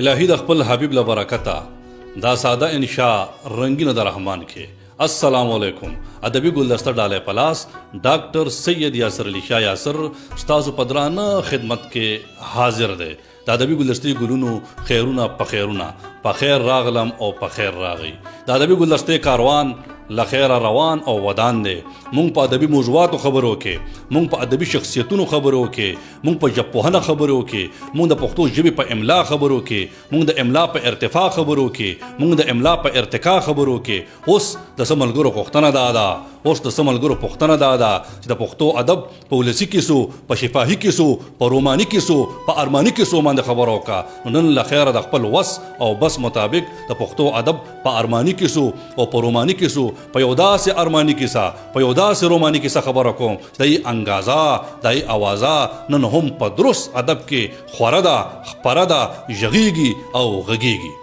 الهی د خپل حبیب له برکته دا ساده انشاء رنگین د رحمان کې السلام علیکم ادبی گلدسته ډاله پلاس ډاکټر سید یاسر علی شاه یاسر استاد پدرانه خدمت کې حاضر دی د ادبی گلدستی ګلونو خیرونه په خیرونه په خیر راغلم او په خیر راغی د ادبی گلدسته کاروان لخیر روان او ودان دی مونږ په ادبي موضوعاتو خبرو کې مونږ په ادبي شخصیتونو خبرو کې مونږ په ژبپوهنه خبرو کې مونږ د پښتو ژبې په املا خبرو کې مونږ د املا په ارتفاع خبرو کې مونږ د املا په ارتقا خبرو کې اوس د سملګرو پوښتنه ده اوس د سملګرو پوښتنه ده چې د پښتو ادب په ولسي کیسو په شفاهي کیسو په روماني کیسو په ارماني کیسو باندې خبرو وکړه نن لخیر د خپل وس او بس مطابق د پښتو ادب په ارماني کیسو او په روماني کیسو په یو داسې ارماني کیسه په یو داسې روماني کیسه خبره کوم دای انګازه دای اوازه نن هم په درست ادب کې خوره ده خپره ده ژغیږي او غږیږي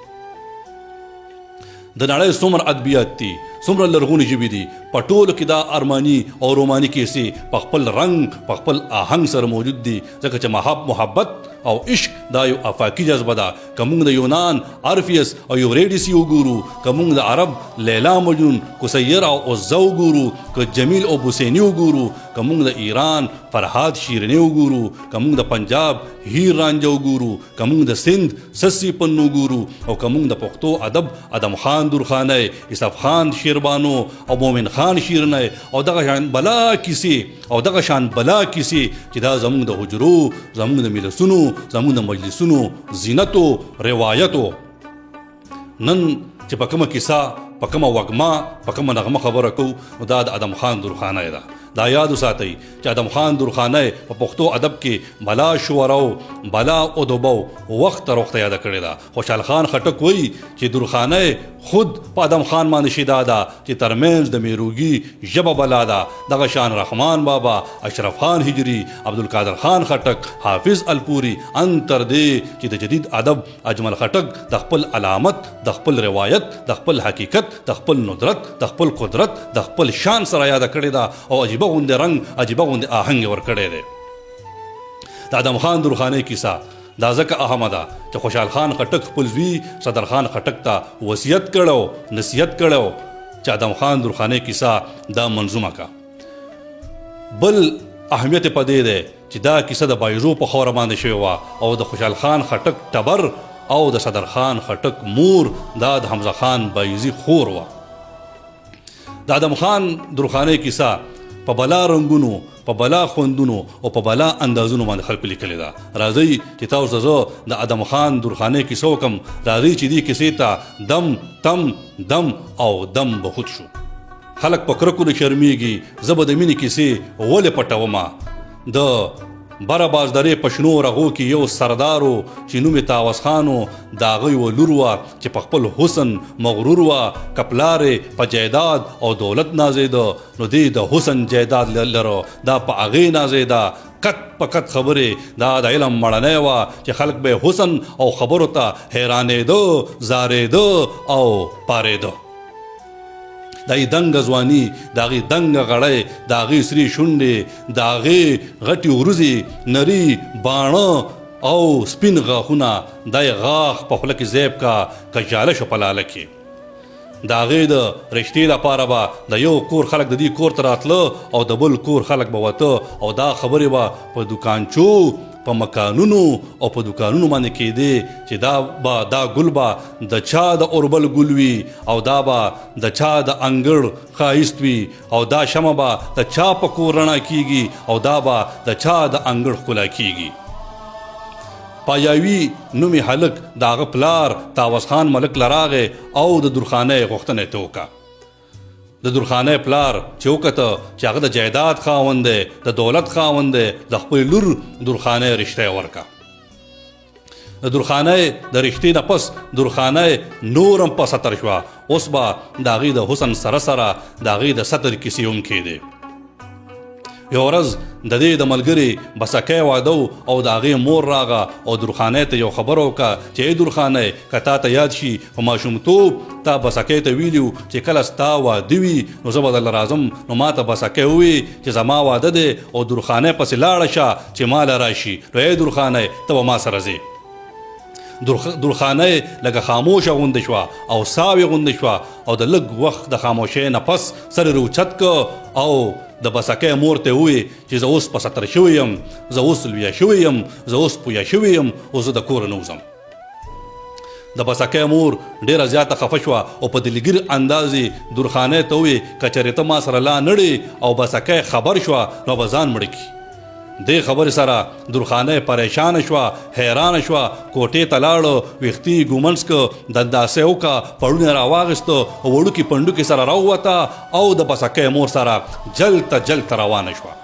د نړۍ څومره ادبیات دي څومره لرغونې ژبې دي په ټولو کې دا ارماني او روماني کیسې په خپل رنګ په خپل آهنګ سره موجود دي ځکه چې محبت او عشق دا یو افاقي جذبه ده که موږ د یونان ارفیس او یوریډیس وګورو که موږ د عرب لیلا مجنون کسیر او عزه وګورو که جمیل او بوسیني وګورو که موږ د ایران فرهاد شیرینی وګورو که موږ د پنجاب هیر رانجه وګورو که موږ د سند سسی پنو وګورو او که موږ د پښتو ادب ادم خان درخانه اسحاق خان شیربانو او مومن خان شیرنی او دغه شان بلا کیسې او دغه شان بلا کیسې چې دا زموږ د حجرو زموږ د مجلسونو زموږ د مجلسونو زینتو روایتو نن چې په کومه کیسه په کومه وږمه په کومه نغمه خبره کوو دا د ادم خان درخانه ده دا یاد وساتئ چې ادم خان درخانه په پښتو ادب کې بلا شورو بلا ادبو وخت تر وخته یاد کړی ده خوشحال خان خټک وایي چې درخانه خود په ادم خان باندې شیدا ده چې ترمنځ د میروګي ژبه بلا ده دغه شان رحمان بابا اشرف خان هجری عبدالقادر خان خټک حافظ الپوري ان تر دې چې د جدید ادب اجمل خټک د خپل علامت د خپل روایت د خپل حقیقت د خپل ندرت د خپل قدرت د خپل شان سره یاد کړی ده او عجیبه غوندې رنګ عجیبه غوندې آهنګ ورکړی دی د ادم خان درخانه کیسه دا ځکه اهمه ده چې خوشحال خان خټک خپل زوی صدر خان خټک ته وصیت کړو نصیحت کړو چې ادم خان درخانه کیسه دا منظومه کا بل اهمیت په دې ده چې دا کیسه د بایزو په خوره باندې شوې وه او د خوشحال خان خټک ټبر او د صدر خان خټک مور دا د حمزه خان بایزي خور وه د ادم خان درخانه کیسه په بلا رنگونو په بلا خوندونو او په بلا اندازونو باندې خلکو لیکلې ده راځئ چې تاسو زه د ادم خان درخانه کیسه وکم راځئ چې دې کیسې ته دم تم دم او دم بخود شو خلک په کرکو نه شرمیږي زه به د مینې کیسې ولې پټومه د بره بازدرې په شنو رغو کې یو سردارو چې نوم یې تاوس خانو د هغه یوه لور وه چې په خپل حسن مغرور وه که پلار یې په جایداد او دولت نازېده نو دې د حسن جایداد لره دا په هغې نازېده کټ په کټ خبرې دا د علم مړنی وه چې خلک به حسن او خبرو ته حیرانېده زارېده او پارېده دا غي دنګ ځواني دا غي دنګ غړی دا غي سری شونډې دا غي غټي ورزي نری باڼه او سپین غاښونه دا غاښ په خوله کې زیب کا کجاله شو په لاله کې دا غي د رشتې لپاره به د یو کور خلک د دې کور ته راتله او د بل کور خلک به وته او دا خبرې به په دوکانچو په مکانونو او په دوکانونو باندې کېدې چې دا ګل به د چا د اوربل ګل وي او دا به د چا د انګړ ښایست وي او دا شمه به د چا په کور رڼا کیږي او دا به د چا د انګړ ښکلا کیږي پایاوي نومي هلک د هغه پلار تاوس خان ملک لراغې او د درخانه غوښتنه یې وکړه د درخانه پلار چې وکته چې هغه د جایداد خاوند دی د دولت خاوند دی د خپل لور درخانه رشته ورکړه د درخانه د رشتې نه پس درخانه نورم په سطر شوه اوس به د هغې د حسن سره سره د هغې د سطر کیسې هم کېدې یو ورځ د دې د ملګري بسکی واده او د هغې مور راغه او درخانه ته یو خبر وکړه چې ای درخانه که تا ته یاد شي په ماشومتوب تا بسکی ته ویلي چې کله ستا واده وي نو زه به درله راځم نو ما ته بسکی ووایي چې زما واده دی او درخانه پسې لاړه شه چې ما له راشي نو ای درخانه ته به ما سره ځې درخانه لکه خاموشه غوندې شوه او ساوې غوندې شوه او د لږ وخت د خاموشۍ نه پس سر یې راوچت که او د بسکۍ مور ته ووایي چې زه اوس په سطر شوی یم، زه اوس لویه شوی یم، زه اوس پویه شوی یم او زه د کوره نه وځم. د بسکۍ مور ډیره زیاته خفه شوه او په دلګیر انداز یې درخانۍ ته ووایي که چېرې ته ما سره لا نړې او بسکۍ خبر شوه نو به ځان مړه کړي. دې خبرې سره درخانۍ پریشانه شوه، حیرانه شوه، کوټې ته لاړه، ویښتې یې ږومنځ که، دنداسې وکړه، پړونه یې راواغېسته، وړوکي پنډوکي سره راووته او د بسکۍ مور سره جلته روانه شوه.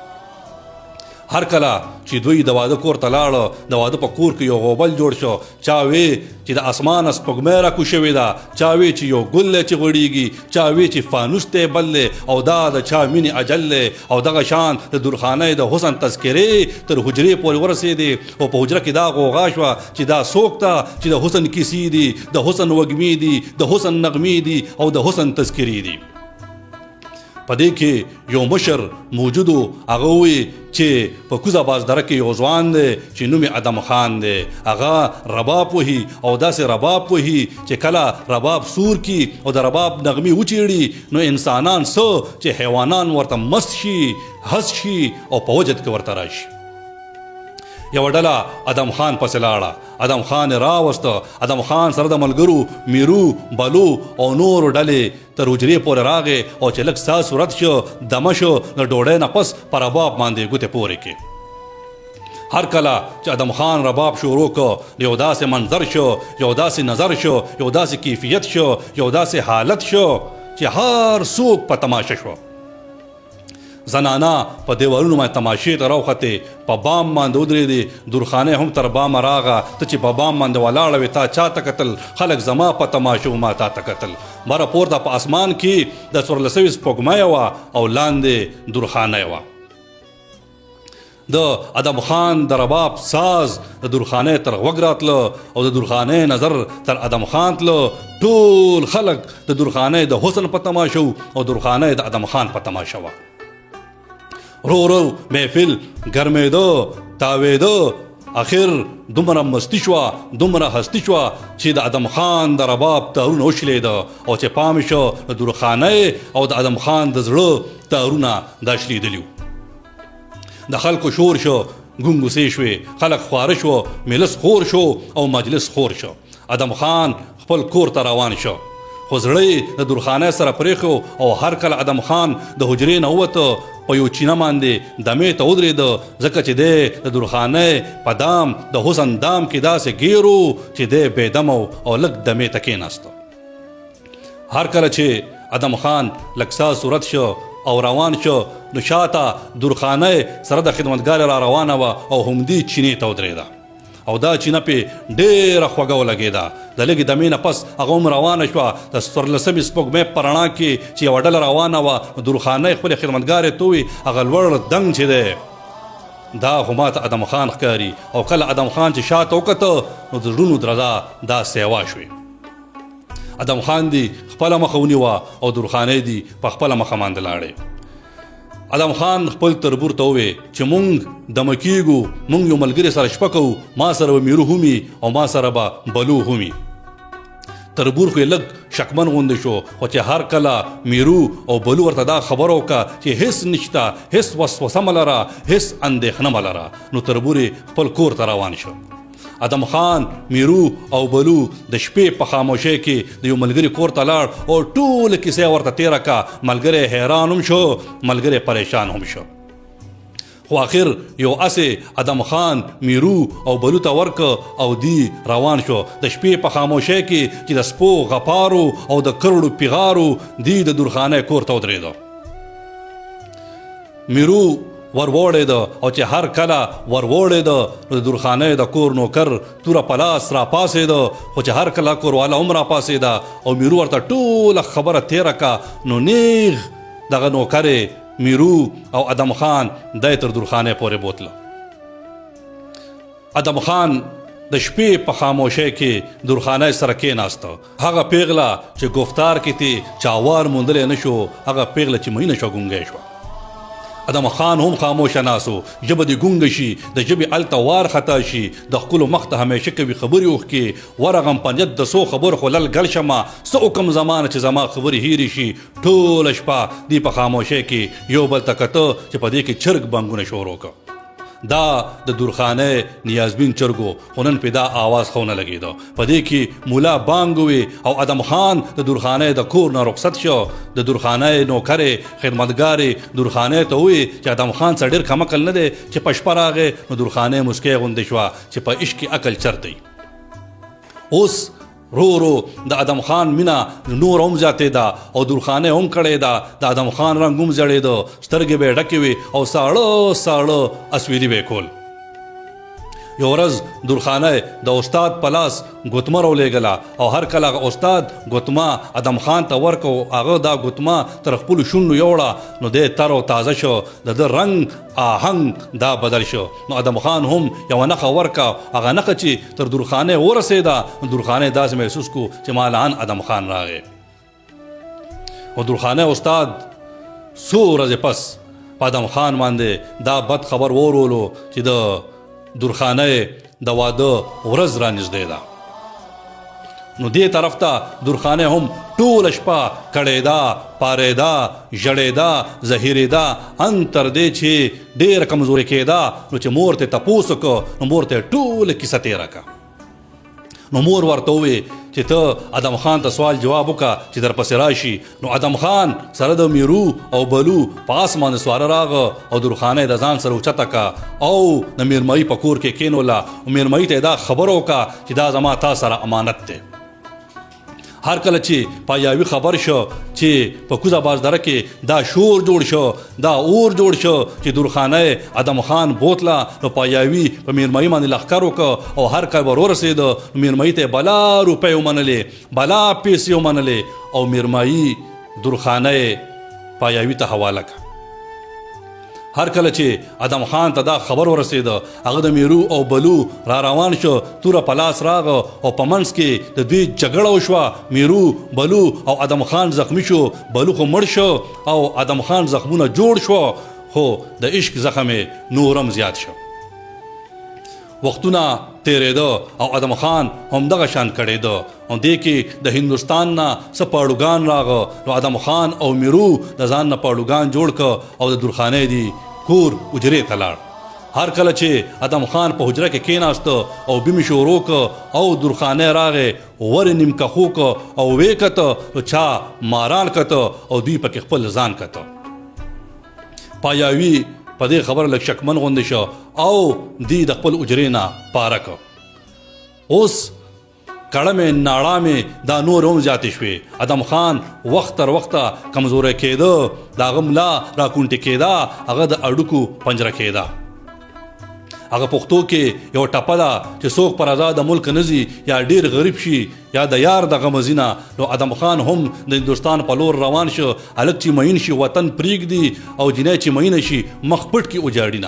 هر کله چې دوی د واده کور ته لاړه، د واده په کور کې یو غوبل جوړ شو. چا وی چې د اسمانه سپوږمۍ راکو شوې ده، چا وی چې یو ګل دی چې غوړېږي، چا وی چې فانوس دی بل دی او دا د چا مینې اجل دی. او دغه شان د درخانۍ د حسن تذکرې تر حجرې پورې ورسېدې او په حجره کې دا غوغا شوه چې دا څوک ته چې د حسن کیسې دي، د حسن وږمې دي، د حسن نغمې دي او د حسن تذکرې دي. په دې کې یو مشر موجودو، هغه ووایي چې په کوزه بازدره کې یو ځوان دی چې نوم یې ادم خان دی. هغه رباب وهي او داسې رباب وهي چې کله رباب سور کی او د رباب نغمې وچیړي نو انسانان څه چې حیوانان ورته مست شي، هس شي او په وجد کې ورته راشي. یوه ډله ادم خان پسې لاړه، ادم خان یې راوسته. ادم خان سره د ملګرو میرو، بلو او نورو ډلې تر حجرې پورې راغې او چې لږ سا صورت شو، دمه شو، د ډوډۍ نه پس په رباب باندې ګوتې پورې کړې. هر کله چې ادم خان رباب شروع کړ، یو داسې منظر شو، یو داسې نظر شو، یو داسې کیفیت شو، یو داسې حالت شو چې هر څوک په تماشه شو. زنانا په دیوالونو باندې تماشې ته راوختې، په بام باندې ودرېدې. درخانۍ هم تر بامه راغه. ته چې په بام باندې ولاړه وې تا چا ته کتل؟ خلک زما په تماشو ما تا ته کتل. بره پورته په اسمان کې د څوارلس سوې سپوږمۍ وه او لاندې درخانۍ وه. د ادم خان د رباب ساز د درخانۍ تر غوږ راتله او د درخانۍ نظر تر ادم خان تله. ټول خلک د درخانۍ د حسن په تماشو او درخانۍ د ادم خان په تماشه وه. رو محفل ګرمېده، تاوېده. اخر دومره مستی شوه، دومره هستی شوه چې د ادم خان د رباب تارونه وشلېده او چې پام شو د درخانۍ او د ادم خان د زړه تارونه دا شلېدلي وو. د خلکو شور شو، ګونګوسې شوې، خلک خواره شو، ملس خور شو او مجلس خور شو. ادم خان خپل کور ته روان شو خو زړه د درخانۍ سره پرېښو او هر کله ادم خان د حجرې نه ووته په یو چینه باندې دمې ته ودرېده، ځکه چې دی د درخانۍ په دام د حسن دام کې داسې ګیرو چې دی بېدمه او لږ دمې ته کېناسته. هر کله چې ادم خان لږ سا صورت شو او روان شو نو شاته درخانۍ سره د خدمتګار را روانه وه او همدې چینې ته ودرېده او دا چینه پې ډېره خوږه ولګېده. د لږې دمې نه پس هغه هم روانه شوه. د څوارلسمې سپوږمۍ په رڼا کې چې یوه ډله روانه وه، درخانۍ خپلې خدمتګارې ته ووایي هغه لوړ دنګ چې دی دا خو ماته ادم خان ښکاري. او کله ادم خان چې شاته وکته نو د زړونو درزا دا سیوا شوې. ادم خان دی خپله مخه ونیوه او درخانۍ دی په خپله مخه باندې لاړې. ادم خان خپل تربور ته ووی چې مونږ دمه کیږو، مونږ یو ملګري سره شپه کوو، ما سره به میرو همي او ما سره به بلو همي. تربور خو یې لږ شکمن غوندې شو، خو چې هر کله میرو او بلو ورته دا خبره وکړه چې هېڅ نشته، هېڅ وسوسه مه لره، هېڅ اندېښنه مه لره، نو تربور یې خپل کور ته روان شو. ادم خان، میرو او بلو د شپې په خاموشۍ کې د یو ملګري کور ته لاړ او ټوله کیسه ورته تېره کړه. ملګری حیران هم شو، ملګری پریشان هم شو. خو آخر یو اسې ادم خان میرو او بلو ته ورکه او دی روان شو. د شپې په خاموشۍ کې چې د سپو غپارو او د کرړو پیغارو دی د درخانۍ کور ته ودرېده. میرو وروړېده او چې هر کله وروړېده نو د درخانۍ د کور نوکر توره په لاس راپاڅېده، خو چې هر کله کورواله هم راپاڅېده او میرو ورته ټوله خبره تېره کړه نو نیغ دغه نوکر میرو او ادم خان دی تر درخانۍ پورې بوتله. ادم خان د شپې په خاموشۍ کې درخانۍ سره کېناسته. هغه پیغله چې گفتار کې تې چاوار موندلی نه شو، هغه پیغله چې مینه شوه ګونګی شوه. ادم خان هم خاموشه ناسو ژبه دې ګونګه شي د ژبې هلته وار خطا شي د ښکلو مخ ته همیشه کوي خبرې اوښکې ورغم په نیت د څو خبرو خو لل ګل شمه څه وکم زمانه چې زما خبرې هیرې شي ټوله شپه دې په خاموشۍ کې یو بل ته کته چې په دې کې چرګ بنګونه شروع کړه دا د درخانه نیازبین چرګو خو نن پې دا آواز خو نه لګېده په دې کې مولا بانګ وي او ادم خان د درخانه د کور نه رخصت شو د درخانه نوکرې خدمتګارې درخانه ته ووی چې ادم خان څه ډېر کمعقل نه دی چې په شپه راغې نو درخانه مسکۍ غوندې شوه چې په عشق کې عقل چرته اوس رو رو د ادم خان مینا نور هم زیاتې ده او درخانه هم کړې ده د ادم خان رنګ هم زړېده سترګې به یې ډکې وي او ساړه ساړه اسویدي به یې کول یو ورځ درخانه د استاد په لاس ګوتمه راولېږله او هر کله هغه استاد ګوتمه ادم خان ته ورکو هغه دا ګوتمه تر خپلو شونډو یوړه نو دی تر او تازه شو د ده رنګ آهنګ دا بدل شو نو ادم خان هم یوه نښه ورکه هغه نښه چې تر درخانه ورسېده نو درخانه داسې محسوس کو چې مالان ادم خان راغی او درخانه استاد څو ورځې پس په ادم خان باندې دا بد خبر وورولو چې د درخانه د واده ورځ را نږدې ده نو دې طرف ته درخانه هم ټوله شپه کړېده پارېده ژړېده زهیرېده ان تر دې چې ډېره کمزورې کېده نو چې مور ته تپوس وکړه نو مور ته ټوله کیسه تېره کړه نو مور ورته ووی چې ته ادم خان ته سوال جواب وکړه چې درپسې راشي نو ادم خان سره د میرو او بلو په آس باندې سواره راغه او درخانه د ځان سره اوچته کړه او د میرمایي په کور کې کېنوله او میرمایي ته دا خبره وکړه چې دا زما تا سره امانت دی هر کله چې پایاوي خبر شو چې په کوزه بازدره کې دا شور جوړ شو دا اور جوړ شو چې درخانه ادم خان بوتله نو پایاوي په میرمایي باندې لښکر وکړه او هر کله ور ورسېده نو میرمایي ته بلا روپۍ ومنلې بلا پیسې ومنلې او میرمایي درخانه پایاوي ته حواله کړه هر کله چې ادم خان ته دا خبر ورسېده هغه د میرو او بلو را روان شو توره په لاس راغه او په منځ کې د دوی جګړه وشوه میرو بلو او ادم خان زخمی شو بلو خو مړ شو او ادم خان زخمونه جوړ شو خو د عشق زخم یې نورم زیات شو وختونه تیرېده او ادم خان همدغه شان کړېده او دې کې د هندوستان نه څه پاړوګان راغه نو ادم خان او میرو د ځان نه پاړوګان جوړ کړه او د درخانې دی کور حجرې ته لاړ هر کله چې ادم خان په حجره کې کېناسته او بیمې شروع کړه او درخانې راغې ور نیمکه خو کړه او ویې کته نو چا ماران کته او دوی پکې خپل ځان کته پایاوي په دې خبره لږ شکمن غوندې شو او دی د خپل اجرې نه پاره کړ اوس کړه مې ناړه مې دا نور هم زیاتې شوې ادم خان وخت تر وخته کمزوری کېده د هغه ملا راکونټې کېده هغه د اډوکو پنجره کېده هغه پښتو کې یو ټپه ده چې څوک پر آزاد ملک نزي یا ډیر غریب شي یا د یار د غمزینه نو ادم خان هم د هندوستان په لور روان شو هلک چې مین شي وطن پرېږدي او جنۍ چې مینه شي مخ پټ کې اجاړي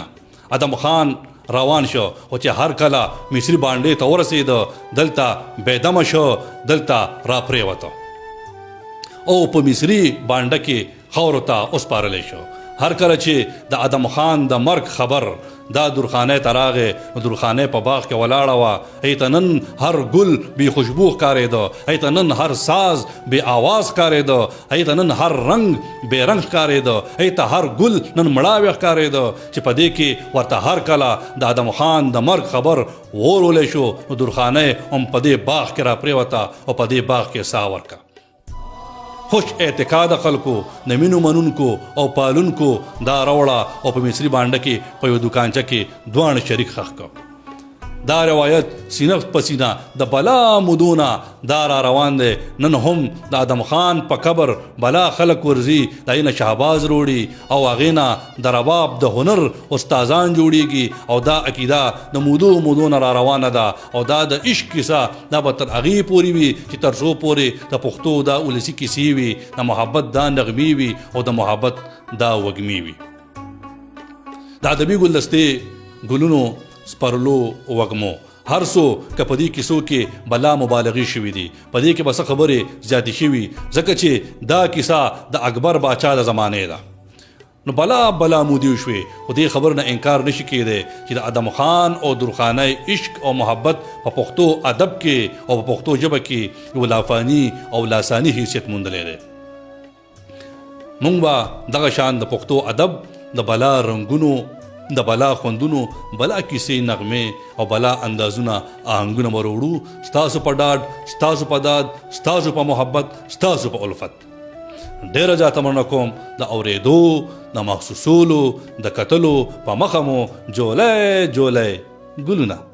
ادم خان روان شو او چې هر کله مصري بانډې ته ورسېده دلته بېدمه شو دلته را پرېوته او په مصري بانډه کې خاورو ته وسپارلی شو هر کله چې د ادم خان د مرګ خبر دا درخانه ته راغې نو درخانه په باغ کې ولاړه وه هی ته نن هر ګل بې خوشبو ښکارېده هی ته نن هر ساز بې آواز ښکارېده هی ته نن هر رنګ بې رنګ ښکارېده هی ته هر ګل نن مړاوی ښکارېده چې په دې کې ورته هر کله د ادم خان د مرګ خبر ورولی شو نو درخانه هم په دې باغ کې را پرېوته او په دې باغ کې ساه ورکه خوش اعتقاد خلکو د مینو منونکو او پالونکو دا راوړه او په مصري بانډه کې په یو دکانچه کې دواړه شریک ښخ کړه دا روایت سینه په سینه د بلا مودونه دا را روان دی نن هم د ادم خان په قبر بلا خلک ورځي د هغې نه شهباز روړي او هغې نه د رباب د هنر استادان جوړیږي او دا عقیده د مودو نه را روانه ده او دا د عشق کیسه دا به تر هغې پورې وي چې تر څو پورې د پښتو دا ولسي کیسې وي د محبت دا نغمې وي او د محبت دا وږمې وي د ادبي ګلدستې ګلونو سپرلو وږمو هر څو که په دې کیسو کې بلا مبالغې شوي دي په دې کې به څه خبرې زیاتې شوي ځکه چې دا کیسه د اکبر باچا د زمانې ده نو بلا مودي وشوي خو دې خبر نه انکار نشي کېدی چې د ادم خان او درخانه عشق او محبت په پښتو ادب کې او په پښتو ژبه کې یو لافاني او لاساني حیثیت موندلی دی. مونږ به دغه شان د پښتو ادب د بلا رنګونو، د بلا خوندونو، بلا کیسې، نغمې او بلا اندازونه، آهنګونه به وروړو ستاسو په ډاډ، ستاسو په داد، ستاسو په محبت، ستاسو په الفت. ډیره زیاته مننه کوم د اورېدو، د محسوسولو، د کتلو په مخه مو جولی ګلونه.